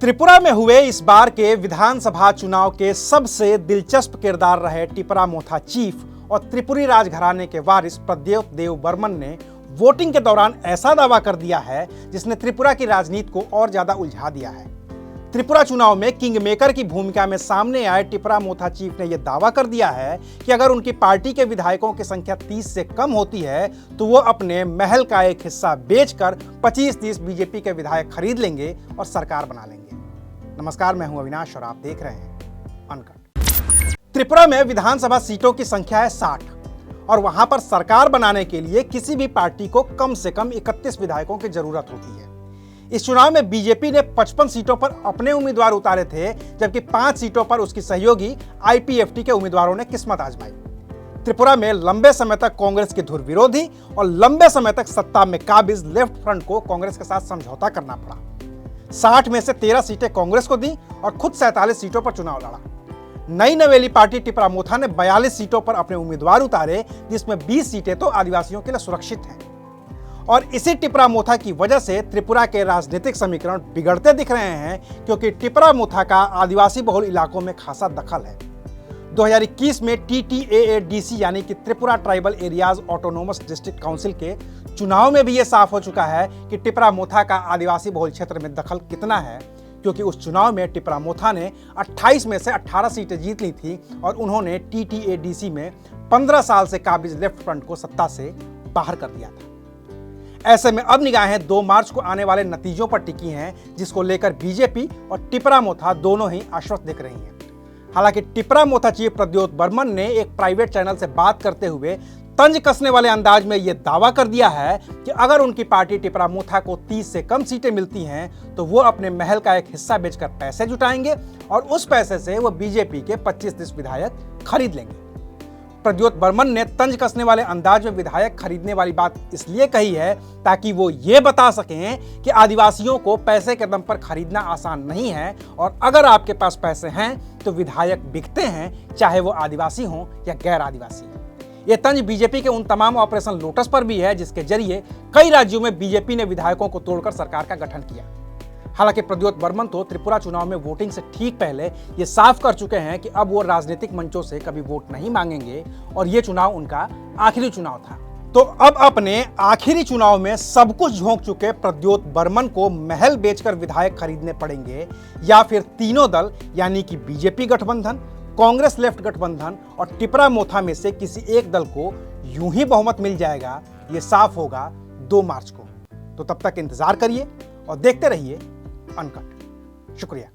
त्रिपुरा में हुए इस बार के विधानसभा चुनाव के सबसे दिलचस्प किरदार रहे टिपरा मोथा चीफ और त्रिपुरी राजघराने के वारिस प्रद्योत देव बर्मन ने वोटिंग के दौरान ऐसा दावा कर दिया है जिसने त्रिपुरा की राजनीति को और ज्यादा उलझा दिया है। त्रिपुरा चुनाव में किंग मेकर की भूमिका में सामने आए टिपरा मोथा चीफ ने यह दावा कर दिया है कि अगर उनकी पार्टी के विधायकों की संख्या 30 से कम होती है तो वो अपने महल का एक हिस्सा बेचकर 25-30 बीजेपी के विधायक खरीद लेंगे और सरकार बना लेंगे। नमस्कार, मैं हूं अविनाश और आप देख रहे हैं अनकट। त्रिपुरा में विधानसभा सीटों की संख्या है 60 और वहां पर सरकार बनाने के लिए किसी भी पार्टी को कम से कम 31 विधायकों की जरूरत होती है। इस चुनाव में बीजेपी ने 55 सीटों पर अपने उम्मीदवार उतारे थे, जबकि 5 सीटों पर उसकी सहयोगी आईपीएफटी के उम्मीदवारों ने किस्मत आजमाई। त्रिपुरा में लंबे समय तक कांग्रेस के धुर विरोधी और लंबे समय तक सत्ता में काबिज लेफ्ट फ्रंट को कांग्रेस के साथ समझौता करना पड़ा। 60 में से 13 सीटें कांग्रेस को दी और खुद 47 सीटों पर चुनाव लड़ा। नई नवेली पार्टी टिपरा मोथा ने 42 सीटों पर अपने उम्मीदवार उतारे, जिसमें 20 सीटें तो आदिवासियों के लिए सुरक्षित हैं। और इसी टिपरा मोथा की वजह से त्रिपुरा के राजनीतिक समीकरण बिगड़ते दिख रहे हैं, क्योंकि टिपरा मोथा का आदिवासी बहुल इलाकों में खासा दखल है। 2021 में TTAADC यानी कि Tripura tribal areas autonomous district council के चुनाव में भी यह साफ हो चुका है कि टिपरा मोथा का आदिवासी बहुल क्षेत्र में दखल कितना है, क्योंकि उस चुनाव में टिपरा मोथा ने 28 में से 18 सीटें जीत ली थी और उन्होंने TTADC में 15 साल से काबिज लेफ्ट फ्रंट को सत्ता से बाहर कर दिया था। ऐसे में अब निगाहें 2 मार्च को आने वाले नतीजों पर टिकी हैं, जिसको लेकर बीजेपी और टिपरा मोथा दोनों ही आश्वस्त दिख रही हैं। हालांकि टिपरा मोथा चीफ प्रद्योत बर्मन ने एक प्राइवेट चैनल से बात करते हुए तंज कसने वाले अंदाज में यह दावा कर दिया है कि अगर उनकी पार्टी टिपरा मोथा को 30 से कम सीटें मिलती हैं तो वो अपने महल का एक हिस्सा बेचकर पैसे जुटाएंगे और उस पैसे से वो बीजेपी के 25-30 विधायक खरीद लेंगे। प्रद्योत बर्मन ने तंज कसने वाले अंदाज में विधायक खरीदने वाली बात इसलिए कही है ताकि वो ये बता सकें कि आदिवासियों को पैसे के दम पर खरीदना आसान नहीं है और अगर आपके पास पैसे हैं तो विधायक बिकते हैं, चाहे वो आदिवासी हों या गैर आदिवासी। ये तंज बीजेपी के उन तमाम ऑपरेशन लोटस पर भी है जिसके जरिए कई राज्यों में बीजेपी ने विधायकों को तोड़कर सरकार का गठन किया। हालांकि प्रद्योत बर्मन तो त्रिपुरा चुनाव में वोटिंग से ठीक पहले ये साफ कर चुके हैं कि अब वो राजनीतिक मंचों से कभी वोट नहीं मांगेंगे और ये चुनाव उनका आखिरी चुनाव था। तो अब अपने आखिरी चुनाव में सब कुछ झोंक चुके प्रद्योत बर्मन को महल बेचकर विधायक खरीदने पड़ेंगे या फिर तीनों दल यानी कि बीजेपी गठबंधन, कांग्रेस लेफ्ट गठबंधन और टिपरा मोथा में से किसी एक दल को यूं ही बहुमत मिल जाएगा, ये साफ होगा 2 मार्च को। तो तब तक इंतजार करिए और देखते रहिए अनकट। शुक्रिया।